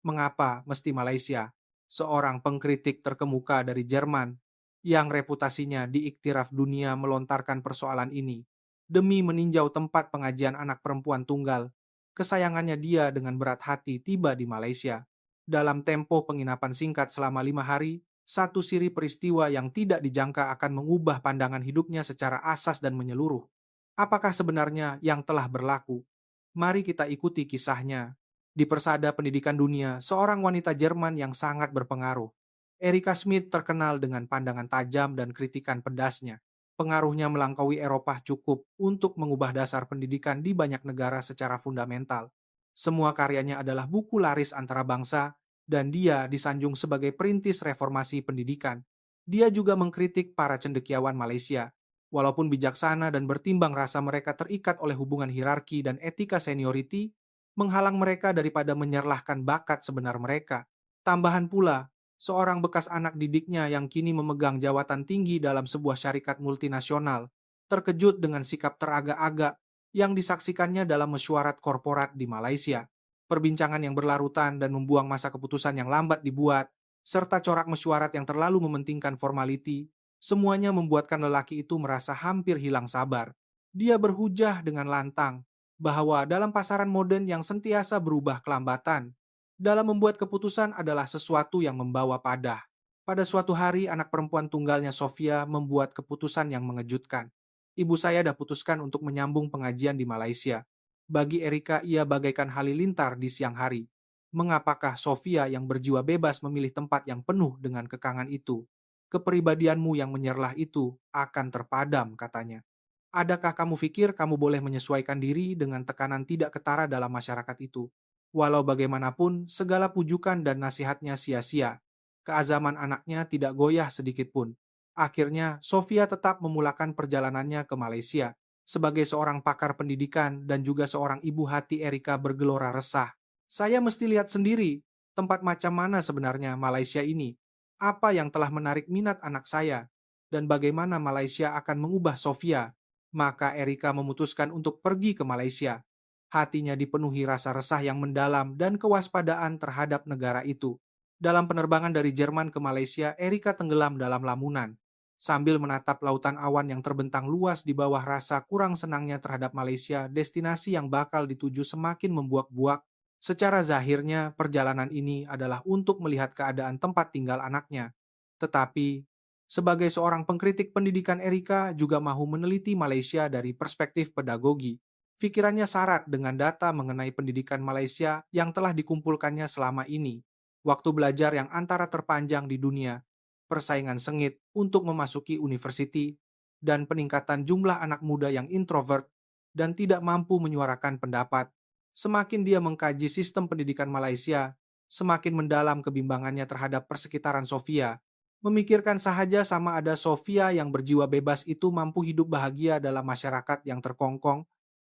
Mengapa mesti Malaysia? Seorang pengkritik terkemuka dari Jerman yang reputasinya diiktiraf dunia melontarkan persoalan ini demi meninjau tempat pengajian anak perempuan tunggal. Kesayangannya dia dengan berat hati tiba di Malaysia. Dalam tempo penginapan singkat selama 5 hari, satu siri peristiwa yang tidak dijangka akan mengubah pandangan hidupnya secara asas dan menyeluruh. Apakah sebenarnya yang telah berlaku? Mari kita ikuti kisahnya. Di persada pendidikan dunia, seorang wanita Jerman yang sangat berpengaruh. Erika Smith terkenal dengan pandangan tajam dan kritikan pedasnya. Pengaruhnya melampaui Eropa cukup untuk mengubah dasar pendidikan di banyak negara secara fundamental. Semua karyanya adalah buku laris antara bangsa, dan dia disanjung sebagai perintis reformasi pendidikan. Dia juga mengkritik para cendekiawan Malaysia. Walaupun bijaksana dan bertimbang rasa mereka terikat oleh hubungan hierarki dan etika seniority, menghalang mereka daripada menyerlahkan bakat sebenar mereka. Tambahan pula, seorang bekas anak didiknya yang kini memegang jawatan tinggi dalam sebuah syarikat multinasional, terkejut dengan sikap teragak-agak yang disaksikannya dalam mesyuarat korporat di Malaysia. Perbincangan yang berlarutan dan membuang masa keputusan yang lambat dibuat, serta corak mesyuarat yang terlalu mementingkan formality, semuanya membuatkan lelaki itu merasa hampir hilang sabar. Dia berhujah dengan lantang bahwa dalam pasaran modern yang sentiasa berubah kelambatan, dalam membuat keputusan adalah sesuatu yang membawa padah. Pada suatu hari, anak perempuan tunggalnya Sofia membuat keputusan yang mengejutkan. Ibu saya dah putuskan untuk menyambung pengajian di Malaysia. Bagi Erika, ia bagaikan halilintar di siang hari. Mengapakah Sofia yang berjiwa bebas memilih tempat yang penuh dengan kekangan itu? Kepribadianmu yang menyerlah itu akan terpadam, katanya. Adakah kamu pikir kamu boleh menyesuaikan diri dengan tekanan tidak ketara dalam masyarakat itu? Walau bagaimanapun, segala pujukan dan nasihatnya sia-sia. Keazaman anaknya tidak goyah sedikit pun. Akhirnya, Sofia tetap memulakan perjalanannya ke Malaysia. Sebagai seorang pakar pendidikan dan juga seorang ibu hati, Erika bergelora resah. Saya mesti lihat sendiri, tempat macam mana sebenarnya Malaysia ini. Apa yang telah menarik minat anak saya, dan bagaimana Malaysia akan mengubah Sofia. Maka Erika memutuskan untuk pergi ke Malaysia. Hatinya dipenuhi rasa resah yang mendalam dan kewaspadaan terhadap negara itu. Dalam penerbangan dari Jerman ke Malaysia, Erika tenggelam dalam lamunan. Sambil menatap lautan awan yang terbentang luas di bawah rasa kurang senangnya terhadap Malaysia, destinasi yang bakal dituju semakin membuak-buak. Secara zahirnya, perjalanan ini adalah untuk melihat keadaan tempat tinggal anaknya. Tetapi, sebagai seorang pengkritik pendidikan, Erika juga mahu meneliti Malaysia dari perspektif pedagogi. Pikirannya syarat dengan data mengenai pendidikan Malaysia yang telah dikumpulkannya selama ini. Waktu belajar yang antara terpanjang di dunia, persaingan sengit untuk memasuki university, dan peningkatan jumlah anak muda yang introvert dan tidak mampu menyuarakan pendapat. Semakin dia mengkaji sistem pendidikan Malaysia, semakin mendalam kebimbangannya terhadap persekitaran Sofia. Memikirkan sahaja sama ada Sofia yang berjiwa bebas itu mampu hidup bahagia dalam masyarakat yang terkongkong,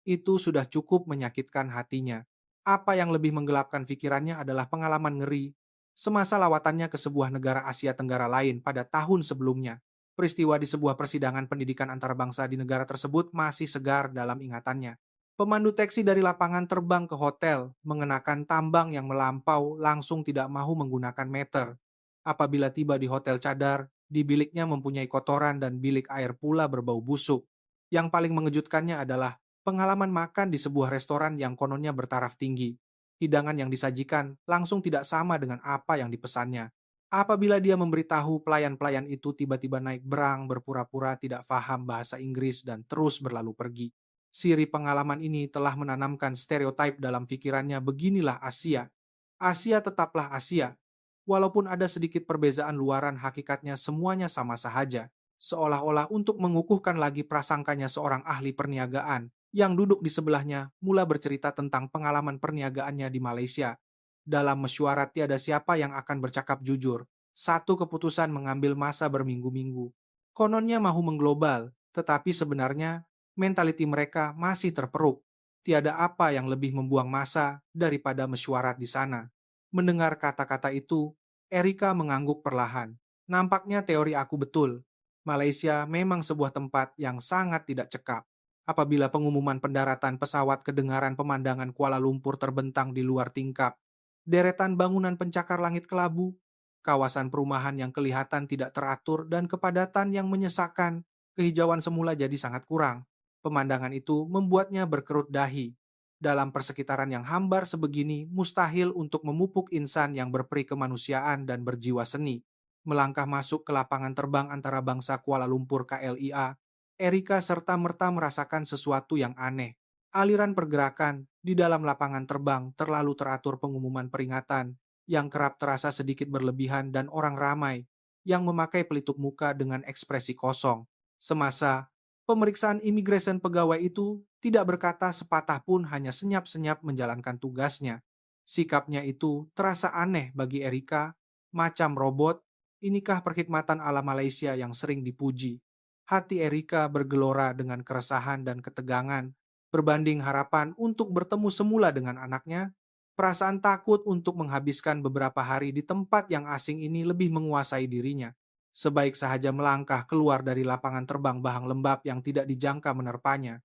itu sudah cukup menyakitkan hatinya. Apa yang lebih menggelapkan pikirannya adalah pengalaman ngeri semasa lawatannya ke sebuah negara Asia Tenggara lain pada tahun sebelumnya. Peristiwa di sebuah persidangan pendidikan antarabangsa di negara tersebut masih segar dalam ingatannya. Pemandu taksi dari lapangan terbang ke hotel, mengenakan tambang yang melampau, langsung tidak mahu menggunakan meter. Apabila tiba di hotel cadar, di biliknya mempunyai kotoran dan bilik air pula berbau busuk. Yang paling mengejutkannya adalah pengalaman makan di sebuah restoran yang kononnya bertaraf tinggi. Hidangan yang disajikan langsung tidak sama dengan apa yang dipesannya. Apabila dia memberitahu pelayan-pelayan itu tiba-tiba naik berang berpura-pura tidak paham bahasa Inggris dan terus berlalu pergi. Siri pengalaman ini telah menanamkan stereotip dalam pikirannya, beginilah Asia. Asia tetaplah Asia. Walaupun ada sedikit perbezaan luaran, hakikatnya semuanya sama sahaja. Seolah-olah untuk mengukuhkan lagi prasangkanya, seorang ahli perniagaan yang duduk di sebelahnya mula bercerita tentang pengalaman perniagaannya di Malaysia. Dalam mesyuarat tiada siapa yang akan bercakap jujur. Satu keputusan mengambil masa berminggu-minggu. Kononnya mahu mengglobal, tetapi sebenarnya mentaliti mereka masih terperuk. Tiada apa yang lebih membuang masa daripada mesyuarat di sana. Mendengar kata-kata itu, Erika mengangguk perlahan. Nampaknya teori aku betul. Malaysia memang sebuah tempat yang sangat tidak cekap. Apabila pengumuman pendaratan pesawat kedengaran pemandangan Kuala Lumpur terbentang di luar tingkap, Deretan bangunan pencakar langit kelabu, kawasan perumahan yang kelihatan tidak teratur, dan kepadatan yang menyesakkan. Kehijauan semula jadi sangat kurang. Pemandangan itu membuatnya berkerut dahi. Dalam persekitaran yang hambar sebegini, mustahil untuk memupuk insan yang berperi kemanusiaan dan berjiwa seni. Melangkah masuk ke lapangan terbang antara bangsa Kuala Lumpur KLIA, Erika serta-merta merasakan sesuatu yang aneh. Aliran pergerakan di dalam lapangan terbang terlalu teratur, pengumuman peringatan yang kerap terasa sedikit berlebihan, dan orang ramai yang memakai pelitup muka dengan ekspresi kosong. Semasa pemeriksaan imigresen, pegawai itu tidak berkata sepatah pun, hanya senyap-senyap menjalankan tugasnya. Sikapnya itu terasa aneh bagi Erika, macam robot. Inikah perkhidmatan ala Malaysia yang sering dipuji? Hati Erika bergelora dengan keresahan dan ketegangan. Berbanding harapan untuk bertemu semula dengan anaknya, perasaan takut untuk menghabiskan beberapa hari di tempat yang asing ini lebih menguasai dirinya. Sebaik sahaja melangkah keluar dari lapangan terbang, bahang lembab yang tidak dijangka menerpanya.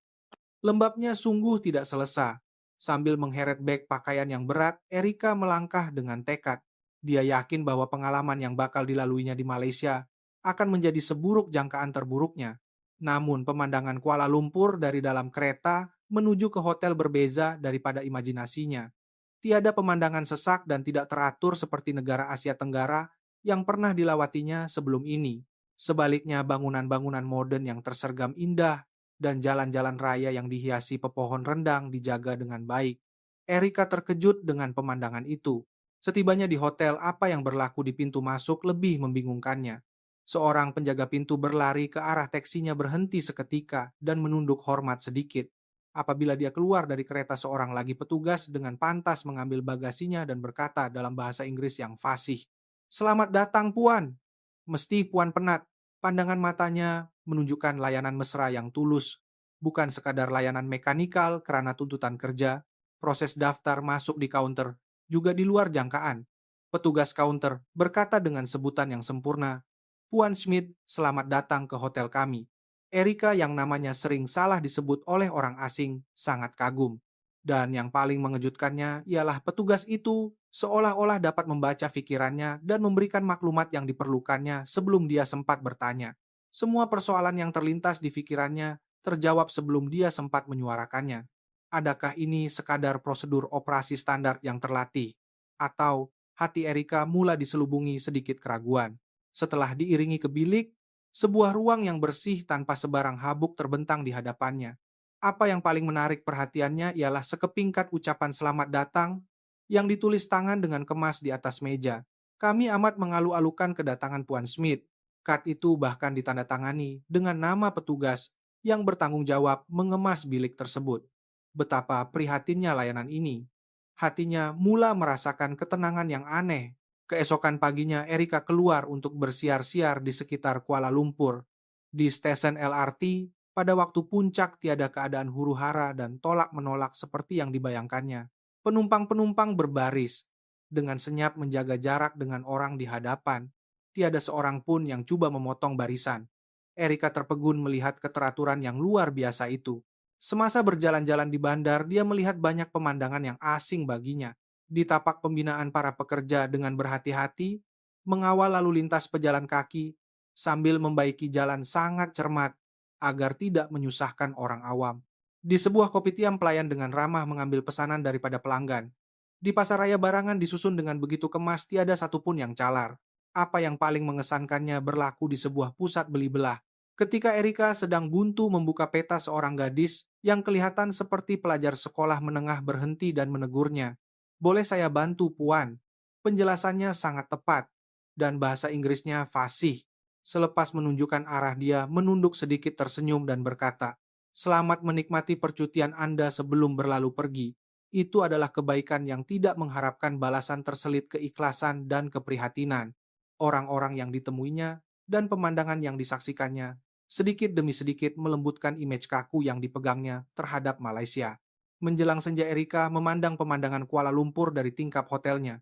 Lembabnya sungguh tidak selesa. Sambil mengheret beg pakaian yang berat, Erika melangkah dengan tekad. Dia yakin bahwa pengalaman yang bakal dilaluinya di Malaysia akan menjadi seburuk jangkaan terburuknya. Namun pemandangan Kuala Lumpur dari dalam kereta menuju ke hotel berbeza daripada imajinasinya. Tiada pemandangan sesak dan tidak teratur seperti negara Asia Tenggara yang pernah dilawatinya sebelum ini. Sebaliknya, bangunan-bangunan modern yang tersergam indah dan jalan-jalan raya yang dihiasi pepohon rendang dijaga dengan baik. Erika terkejut dengan pemandangan itu. Setibanya di hotel, apa yang berlaku di pintu masuk lebih membingungkannya. Seorang penjaga pintu berlari ke arah taksinya, berhenti seketika dan menunduk hormat sedikit. Apabila dia keluar dari kereta, seorang lagi petugas dengan pantas mengambil bagasinya dan berkata dalam bahasa Inggris yang fasih, "Selamat datang, Puan." Mesti Puan penat. Pandangan matanya menunjukkan layanan mesra yang tulus, bukan sekadar layanan mekanikal karena tuntutan kerja. Proses daftar masuk di kaunter juga di luar jangkaan. Petugas kaunter berkata dengan sebutan yang sempurna, "Puan Smith, selamat datang ke hotel kami." Erika yang namanya sering salah disebut oleh orang asing sangat kagum. Dan yang paling mengejutkannya ialah petugas itu seolah-olah dapat membaca pikirannya dan memberikan maklumat yang diperlukannya sebelum dia sempat bertanya. Semua persoalan yang terlintas di pikirannya terjawab sebelum dia sempat menyuarakannya. Adakah ini sekadar prosedur operasi standar yang terlatih? Atau hati Erika mulai diselubungi sedikit keraguan. Setelah diiringi ke bilik, sebuah ruang yang bersih tanpa sebarang habuk terbentang di hadapannya. Apa yang paling menarik perhatiannya ialah sekepingkat ucapan selamat datang yang ditulis tangan dengan kemas di atas meja. "Kami amat mengalu-alukan kedatangan Puan Smith." Kad itu bahkan ditandatangani dengan nama petugas yang bertanggung jawab mengemas bilik tersebut. Betapa prihatinnya layanan ini. Hatinya mula merasakan ketenangan yang aneh. Keesokan paginya, Erika keluar untuk bersiar-siar di sekitar Kuala Lumpur. Di stesen LRT, pada waktu puncak tiada keadaan huru-hara dan tolak-menolak seperti yang dibayangkannya. Penumpang-penumpang berbaris, dengan senyap menjaga jarak dengan orang di hadapan. Tiada seorang pun yang coba memotong barisan. Erika terpegun melihat keteraturan yang luar biasa itu. Semasa berjalan-jalan di bandar, dia melihat banyak pemandangan yang asing baginya. Di tapak pembinaan para pekerja dengan berhati-hati, mengawal lalu lintas pejalan kaki, sambil membaiki jalan sangat cermat, agar tidak menyusahkan orang awam. Di sebuah kopitiam, pelayan dengan ramah mengambil pesanan daripada pelanggan. Di pasar raya barangan disusun dengan begitu kemas, tiada satupun yang calar. Apa yang paling mengesankannya berlaku di sebuah pusat beli belah. Ketika Erika sedang buntu membuka peta, seorang gadis yang kelihatan seperti pelajar sekolah menengah berhenti dan menegurnya. "Boleh saya bantu, Puan?" Penjelasannya sangat tepat, dan bahasa Inggrisnya fasih. Selepas menunjukkan arah, dia menunduk sedikit, tersenyum dan berkata, "Selamat menikmati percutian Anda sebelum berlalu pergi." Itu adalah kebaikan yang tidak mengharapkan balasan, terselit keikhlasan dan keprihatinan. Orang-orang yang ditemuinya dan pemandangan yang disaksikannya sedikit demi sedikit melembutkan image kaku yang dipegangnya terhadap Malaysia. Menjelang senja, Erika memandang pemandangan Kuala Lumpur dari tingkap hotelnya.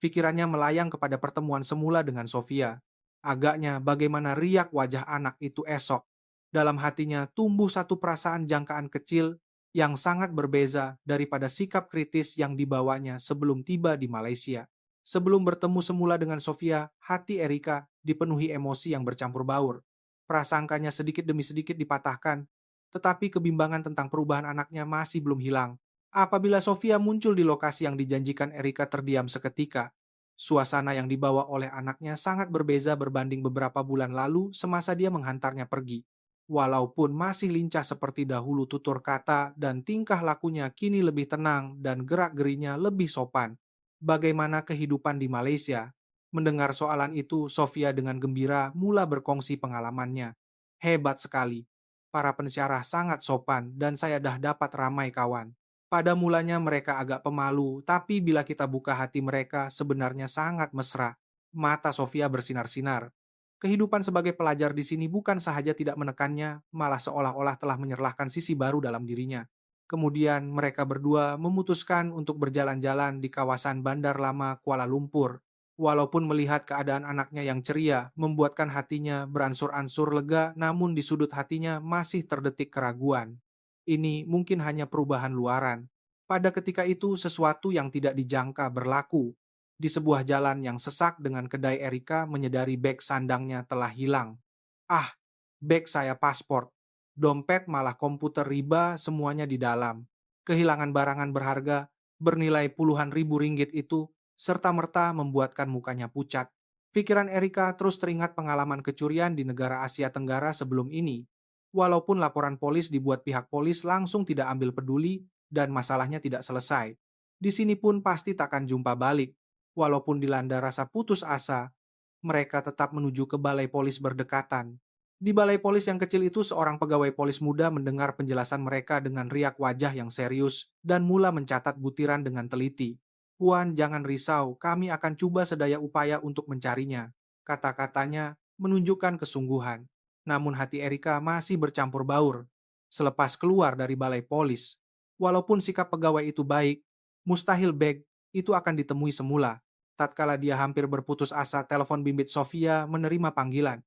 Pikirannya melayang kepada pertemuan semula dengan Sofia. Agaknya bagaimana riak wajah anak itu esok. Dalam hatinya tumbuh satu perasaan jangkaan kecil yang sangat berbeza daripada sikap kritis yang dibawanya sebelum tiba di Malaysia. Sebelum bertemu semula dengan Sofia, hati Erika dipenuhi emosi yang bercampur baur. Prasangkanya sedikit demi sedikit dipatahkan, tetapi kebimbangan tentang perubahan anaknya masih belum hilang. Apabila Sofia muncul di lokasi yang dijanjikan, Erika terdiam seketika. Suasana yang dibawa oleh anaknya sangat berbeza berbanding beberapa bulan lalu semasa dia menghantarnya pergi. Walaupun masih lincah seperti dahulu tutur kata dan tingkah lakunya kini lebih tenang dan gerak-gerinya lebih sopan. Bagaimana kehidupan di Malaysia? Mendengar soalan itu, Sofia dengan gembira mula berkongsi pengalamannya. Hebat sekali. Para pensyarah sangat sopan dan saya dah dapat ramai kawan. Pada mulanya mereka agak pemalu, tapi bila kita buka hati mereka sebenarnya sangat mesra. Mata Sofia bersinar-sinar. Kehidupan sebagai pelajar di sini bukan sahaja tidak menekannya, malah seolah-olah telah menyerlahkan sisi baru dalam dirinya. Kemudian mereka berdua memutuskan untuk berjalan-jalan di kawasan Bandar Lama Kuala Lumpur. Walaupun melihat keadaan anaknya yang ceria, membuatkan hatinya beransur-ansur lega, namun di sudut hatinya masih terdetik keraguan. Ini mungkin hanya perubahan luaran. Pada ketika itu, sesuatu yang tidak dijangka berlaku. Di sebuah jalan yang sesak dengan kedai Erika menyadari beg sandangnya telah hilang. Ah, beg saya paspor. Dompet malah komputer riba semuanya di dalam. Kehilangan barangan berharga, bernilai puluhan ribu ringgit itu, serta-merta membuatkan mukanya pucat. Pikiran Erika terus teringat pengalaman kecurian di negara Asia Tenggara sebelum ini. Walaupun laporan polis dibuat pihak polis langsung tidak ambil peduli dan masalahnya tidak selesai. Di sini pun pasti takkan jumpa balik. Walaupun dilanda rasa putus asa, mereka tetap menuju ke balai polis berdekatan. Di balai polis yang kecil itu, seorang pegawai polis muda mendengar penjelasan mereka dengan riak wajah yang serius dan mula mencatat butiran dengan teliti. "Puan, jangan risau, kami akan coba sedaya upaya untuk mencarinya," kata-katanya menunjukkan kesungguhan. Namun hati Erika masih bercampur baur. Selepas keluar dari balai polis, walaupun sikap pegawai itu baik, mustahil beg itu akan ditemui semula. Tatkala dia hampir berputus asa, telepon bimbit Sofia menerima panggilan.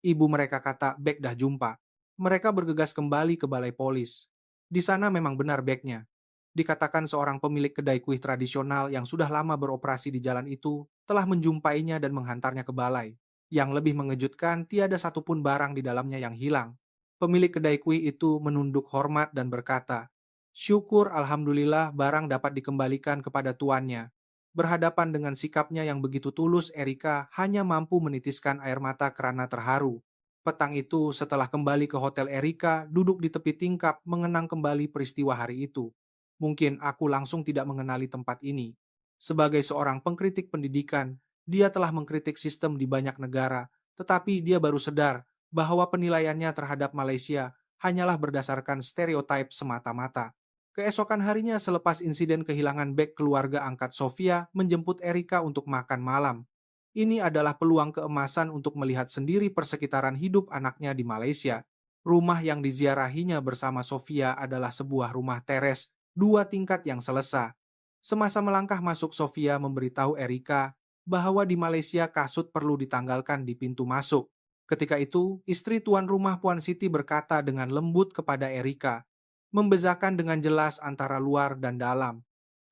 Ibu mereka kata beg dah jumpa. Mereka bergegas kembali ke balai polis. Di sana memang benar begnya. Dikatakan seorang pemilik kedai kuih tradisional yang sudah lama beroperasi di jalan itu telah menjumpainya dan menghantarnya ke balai. Yang lebih mengejutkan, tiada satupun barang di dalamnya yang hilang. Pemilik kedai kuih itu menunduk hormat dan berkata, "Syukur Alhamdulillah barang dapat dikembalikan kepada tuannya." Berhadapan dengan sikapnya yang begitu tulus, Erika hanya mampu menitiskan air mata karena terharu. Petang itu, setelah kembali ke hotel, Erika duduk di tepi tingkap mengenang kembali peristiwa hari itu. Mungkin aku langsung tidak mengenali tempat ini. Sebagai seorang pengkritik pendidikan, dia telah mengkritik sistem di banyak negara, tetapi dia baru sadar bahwa penilaiannya terhadap Malaysia hanyalah berdasarkan stereotip semata-mata. Keesokan harinya, selepas insiden kehilangan beg, keluarga angkat Sofia menjemput Erika untuk makan malam. Ini adalah peluang keemasan untuk melihat sendiri persekitaran hidup anaknya di Malaysia. Rumah yang diziarahinya bersama Sofia adalah sebuah rumah teres 2 tingkat yang selesa. Semasa melangkah masuk, Sofia memberitahu Erika bahwa di Malaysia kasut perlu ditanggalkan di pintu masuk. Ketika itu, istri tuan rumah Puan Siti berkata dengan lembut kepada Erika, membezakan dengan jelas antara luar dan dalam.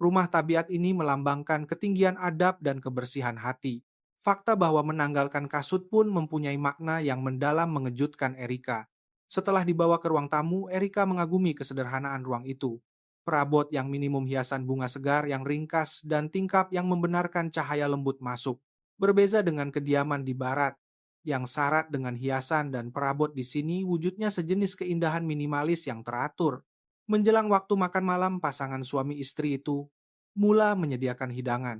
Rumah tabiat ini melambangkan ketinggian adab dan kebersihan hati. Fakta bahwa menanggalkan kasut pun mempunyai makna yang mendalam mengejutkan Erika. Setelah dibawa ke ruang tamu, Erika mengagumi kesederhanaan ruang itu. Perabot yang minimum hiasan bunga segar yang ringkas dan tingkap yang membenarkan cahaya lembut masuk. Berbeza dengan kediaman di barat, yang syarat dengan hiasan dan perabot, di sini wujudnya sejenis keindahan minimalis yang teratur. Menjelang waktu makan malam, pasangan suami istri itu mula menyediakan hidangan.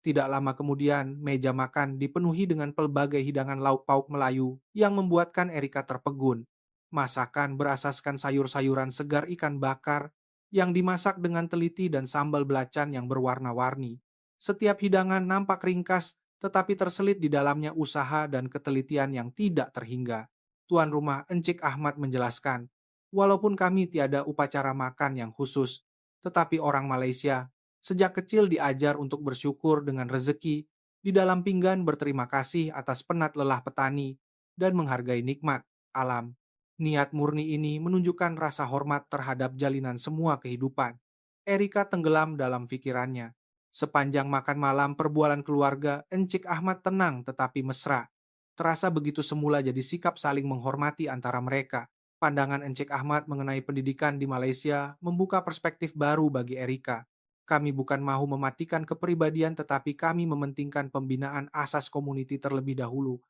Tidak lama kemudian, meja makan dipenuhi dengan pelbagai hidangan lauk pauk Melayu yang membuatkan Erika terpegun. Masakan berasaskan sayur-sayuran segar, ikan bakar yang dimasak dengan teliti, dan sambal belacan yang berwarna-warni. Setiap hidangan nampak ringkas, tetapi terselit di dalamnya usaha dan ketelitian yang tidak terhingga. Tuan rumah Encik Ahmad menjelaskan, walaupun kami tiada upacara makan yang khusus, tetapi orang Malaysia sejak kecil diajar untuk bersyukur dengan rezeki, di dalam pinggan berterima kasih atas penat lelah petani, dan menghargai nikmat alam. Niat murni ini menunjukkan rasa hormat terhadap jalinan semua kehidupan. Erika tenggelam dalam pikirannya. Sepanjang makan malam perbualan keluarga, Encik Ahmad tenang tetapi mesra. Terasa begitu semula jadi sikap saling menghormati antara mereka. Pandangan Encik Ahmad mengenai pendidikan di Malaysia membuka perspektif baru bagi Erika. Kami bukan mahu mematikan kepribadian tetapi kami mementingkan pembinaan asas komuniti terlebih dahulu.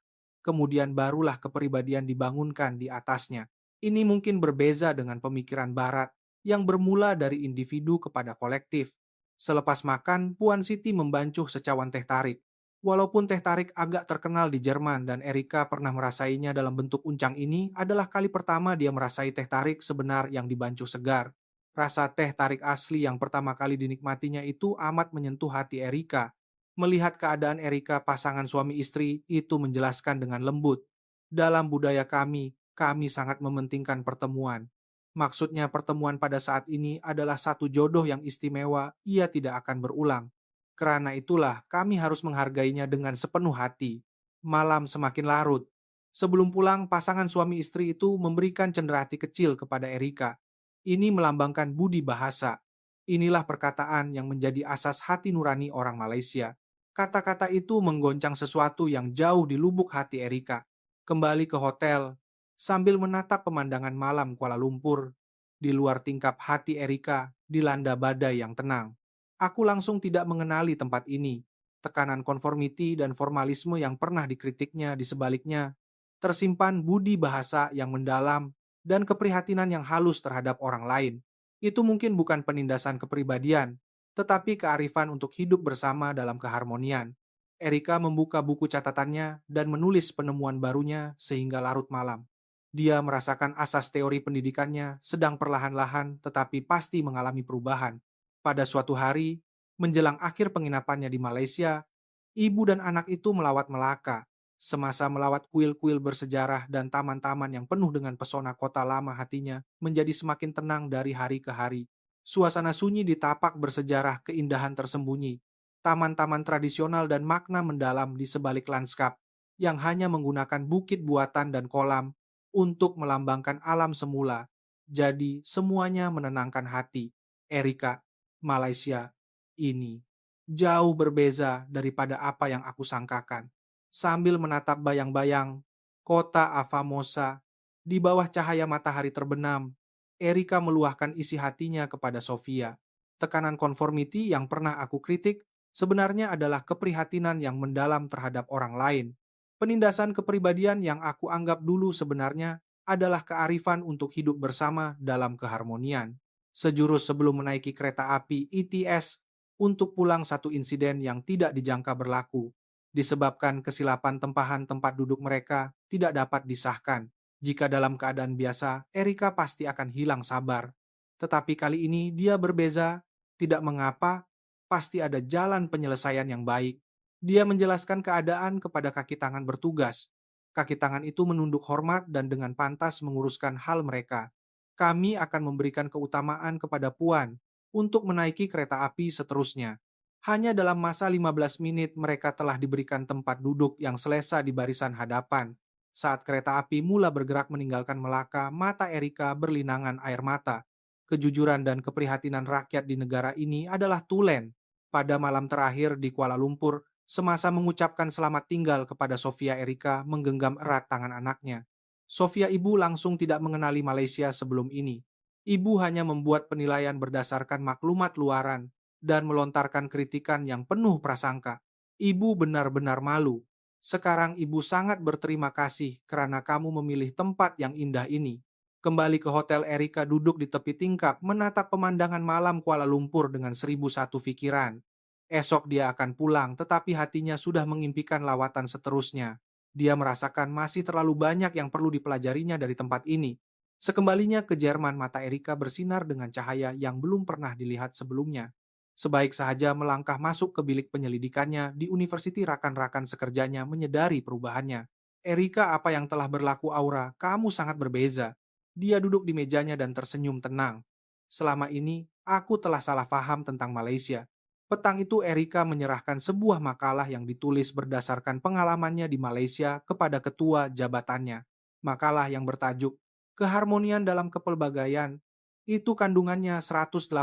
Kemudian barulah kepribadian dibangunkan di atasnya. Ini mungkin berbeza dengan pemikiran Barat yang bermula dari individu kepada kolektif. Selepas makan, Puan Siti membancuh secawan teh tarik. Walaupun teh tarik agak terkenal di Jerman dan Erika pernah merasainya dalam bentuk uncang, ini adalah kali pertama dia merasai teh tarik sebenar yang dibancuh segar. Rasa teh tarik asli yang pertama kali dinikmatinya itu amat menyentuh hati Erika. Melihat keadaan Erika pasangan suami istri itu menjelaskan dengan lembut. Dalam budaya kami sangat mementingkan pertemuan. Maksudnya pertemuan pada saat ini adalah satu jodoh yang istimewa, ia tidak akan berulang. Karena itulah kami harus menghargainya dengan sepenuh hati. Malam semakin larut. Sebelum pulang, pasangan suami istri itu memberikan cenderatti kecil kepada Erika. Ini melambangkan budi bahasa. Inilah perkataan yang menjadi asas hati nurani orang Malaysia. Kata-kata itu menggoncang sesuatu yang jauh di lubuk hati Erika. Kembali ke hotel, sambil menatap pemandangan malam Kuala Lumpur, di luar tingkap hati Erika dilanda badai yang tenang. Aku langsung tidak mengenali tempat ini. Tekanan konformiti dan formalisme yang pernah dikritiknya di sebaliknya. Tersimpan budi bahasa yang mendalam dan keprihatinan yang halus terhadap orang lain. Itu mungkin bukan penindasan kepribadian, tetapi kearifan untuk hidup bersama dalam keharmonian. Erika membuka buku catatannya dan menulis penemuan barunya sehingga larut malam. Dia merasakan asas teori pendidikannya sedang perlahan-lahan tetapi pasti mengalami perubahan. Pada suatu hari, menjelang akhir penginapannya di Malaysia, ibu dan anak itu melawat Melaka. Semasa melawat kuil-kuil bersejarah dan taman-taman yang penuh dengan pesona kota lama, hatinya menjadi semakin tenang dari hari ke hari. Suasana sunyi di tapak bersejarah, keindahan tersembunyi, taman-taman tradisional dan makna mendalam di sebalik lanskap yang hanya menggunakan bukit buatan dan kolam untuk melambangkan alam semula. Jadi semuanya menenangkan hati. Erika, Malaysia ini jauh berbeza daripada apa yang aku sangkakan. Sambil menatap bayang-bayang kota Afamosa di bawah cahaya matahari terbenam, Erika meluahkan isi hatinya kepada Sofia. Tekanan konformiti yang pernah aku kritik sebenarnya adalah keprihatinan yang mendalam terhadap orang lain. Penindasan kepribadian yang aku anggap dulu sebenarnya adalah kearifan untuk hidup bersama dalam keharmonian. Sejurus sebelum menaiki kereta api ETS untuk pulang, satu insiden yang tidak dijangka berlaku. Disebabkan kesilapan tempahan tempat duduk mereka tidak dapat disahkan. Jika dalam keadaan biasa, Erika pasti akan hilang sabar. Tetapi kali ini dia berbeza, tidak mengapa, pasti ada jalan penyelesaian yang baik. Dia menjelaskan keadaan kepada kaki tangan bertugas. Kaki tangan itu menunduk hormat dan dengan pantas menguruskan hal mereka. Kami akan memberikan keutamaan kepada Puan untuk menaiki kereta api seterusnya. Hanya dalam masa 15 menit mereka telah diberikan tempat duduk yang selesa di barisan hadapan. Saat kereta api mula bergerak meninggalkan Melaka, mata Erika berlinangan air mata. Kejujuran dan keprihatinan rakyat di negara ini adalah tulen. Pada malam terakhir di Kuala Lumpur, semasa mengucapkan selamat tinggal kepada Sofia, Erika menggenggam erat tangan anaknya. Sofia ibu langsung tidak mengenali Malaysia sebelum ini. Ibu hanya membuat penilaian berdasarkan maklumat luaran dan melontarkan kritikan yang penuh prasangka. Ibu benar-benar malu. Sekarang ibu sangat berterima kasih karena kamu memilih tempat yang indah ini. Kembali ke hotel, Erika duduk di tepi tingkap menatap pemandangan malam Kuala Lumpur dengan 1001 pikiran. Esok dia akan pulang, tetapi hatinya sudah mengimpikan lawatan seterusnya. Dia merasakan masih terlalu banyak yang perlu dipelajarinya dari tempat ini. Sekembalinya ke Jerman, mata Erika bersinar dengan cahaya yang belum pernah dilihat sebelumnya. Sebaik sahaja melangkah masuk ke bilik penyelidikannya di universiti, rakan-rakan sekerjanya menyadari perubahannya. Erika, apa yang telah berlaku Aura? Kamu sangat berbeza. Dia duduk di mejanya dan tersenyum tenang. Selama ini, aku telah salah paham tentang Malaysia. Petang itu Erika menyerahkan sebuah makalah yang ditulis berdasarkan pengalamannya di Malaysia kepada ketua jabatannya. Makalah yang bertajuk Keharmonian dalam kepelbagaian itu kandungannya 180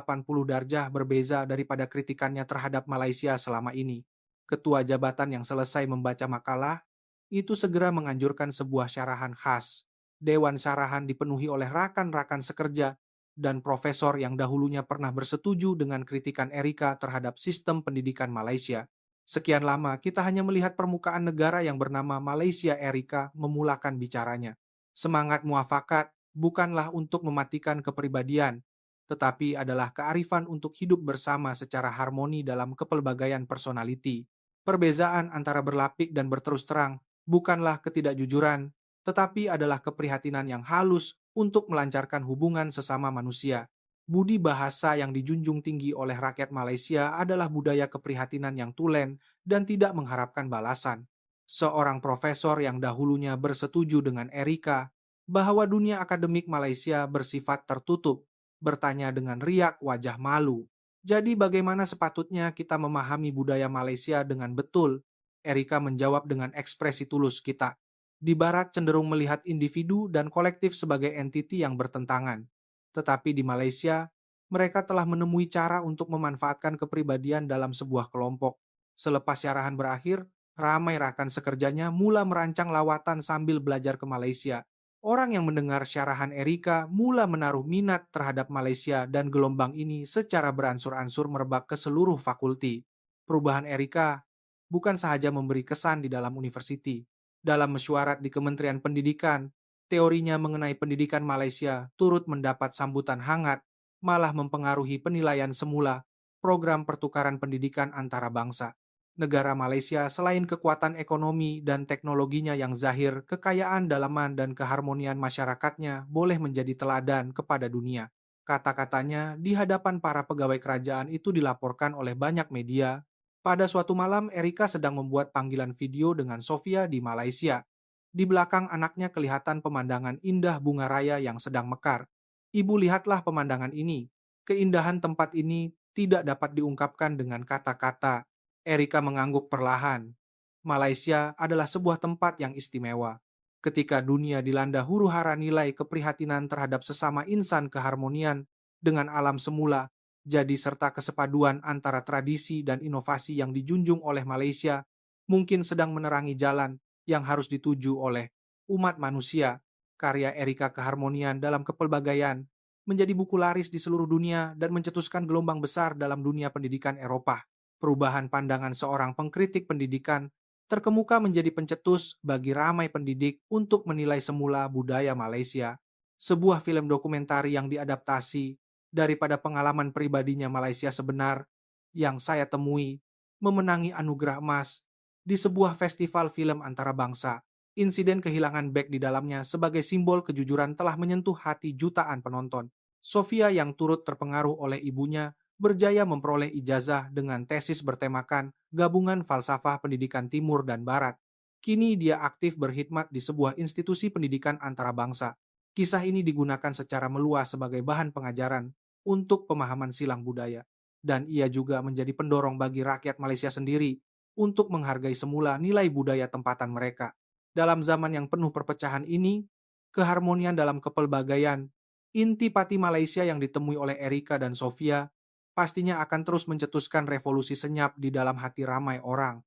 darjah berbeza daripada kritikannya terhadap Malaysia selama ini. Ketua jabatan yang selesai membaca makalah itu segera menganjurkan sebuah syarahan khas. Dewan syarahan dipenuhi oleh rakan-rakan sekerja dan profesor yang dahulunya pernah bersetuju dengan kritikan Erika terhadap sistem pendidikan Malaysia. Sekian lama kita hanya melihat permukaan negara yang bernama Malaysia Erika memulakan bicaranya. Semangat muafakat bukanlah untuk mematikan kepribadian, tetapi adalah kearifan untuk hidup bersama secara harmoni dalam kepelbagaian personality. Perbezaan antara berlapik dan berterus terang bukanlah ketidakjujuran, tetapi adalah keprihatinan yang halus untuk melancarkan hubungan sesama manusia. Budi bahasa yang dijunjung tinggi oleh rakyat Malaysia adalah budaya keprihatinan yang tulen dan tidak mengharapkan balasan. Seorang profesor yang dahulunya bersetuju dengan Erika bahwa dunia akademik Malaysia bersifat tertutup, bertanya dengan riak wajah malu. Jadi bagaimana sepatutnya kita memahami budaya Malaysia dengan betul? Erika menjawab dengan ekspresi tulus kita. Di Barat cenderung melihat individu dan kolektif sebagai entiti yang bertentangan. Tetapi di Malaysia, mereka telah menemui cara untuk memanfaatkan kepribadian dalam sebuah kelompok. Selepas syarahan berakhir, ramai rakan sekerjanya mula merancang lawatan sambil belajar ke Malaysia. Orang yang mendengar syarahan Erika mula menaruh minat terhadap Malaysia dan gelombang ini secara beransur-ansur merebak ke seluruh fakulti. Perubahan Erika bukan sahaja memberi kesan di dalam universiti. Dalam mesyuarat di Kementerian Pendidikan, teorinya mengenai pendidikan Malaysia turut mendapat sambutan hangat, malah mempengaruhi penilaian semula program pertukaran pendidikan antara bangsa. Negara Malaysia selain kekuatan ekonomi dan teknologinya yang zahir, kekayaan dalaman dan keharmonian masyarakatnya boleh menjadi teladan kepada dunia. Kata-katanya di hadapan para pegawai kerajaan itu dilaporkan oleh banyak media. Pada suatu malam, Erika sedang membuat panggilan video dengan Sofia di Malaysia. Di belakang anaknya kelihatan pemandangan indah bunga raya yang sedang mekar. Ibu, lihatlah pemandangan ini. Keindahan tempat ini tidak dapat diungkapkan dengan kata-kata. Erika mengangguk perlahan. Malaysia adalah sebuah tempat yang istimewa. Ketika dunia dilanda huru-hara nilai keprihatinan terhadap sesama insan keharmonian dengan alam semula, jadi serta kesepaduan antara tradisi dan inovasi yang dijunjung oleh Malaysia, mungkin sedang menerangi jalan yang harus dituju oleh umat manusia. Karya Erika Keharmonian dalam Kepelbagaian menjadi buku laris di seluruh dunia dan mencetuskan gelombang besar dalam dunia pendidikan Eropa. Perubahan pandangan seorang pengkritik pendidikan terkemuka menjadi pencetus bagi ramai pendidik untuk menilai semula budaya Malaysia. Sebuah film dokumentari yang diadaptasi daripada pengalaman pribadinya Malaysia sebenar yang saya temui memenangi anugerah emas di sebuah festival film antarabangsa. Insiden kehilangan beg di dalamnya sebagai simbol kejujuran telah menyentuh hati jutaan penonton. Sofia yang turut terpengaruh oleh ibunya berjaya memperoleh ijazah dengan tesis bertemakan Gabungan Falsafah Pendidikan Timur dan Barat. Kini dia aktif berkhidmat di sebuah institusi pendidikan antarabangsa. Kisah ini digunakan secara meluas sebagai bahan pengajaran untuk pemahaman silang budaya. Dan ia juga menjadi pendorong bagi rakyat Malaysia sendiri untuk menghargai semula nilai budaya tempatan mereka. Dalam zaman yang penuh perpecahan ini, keharmonian dalam kepelbagaian, inti pati Malaysia yang ditemui oleh Erika dan Sofia pastinya akan terus mencetuskan revolusi senyap di dalam hati ramai orang.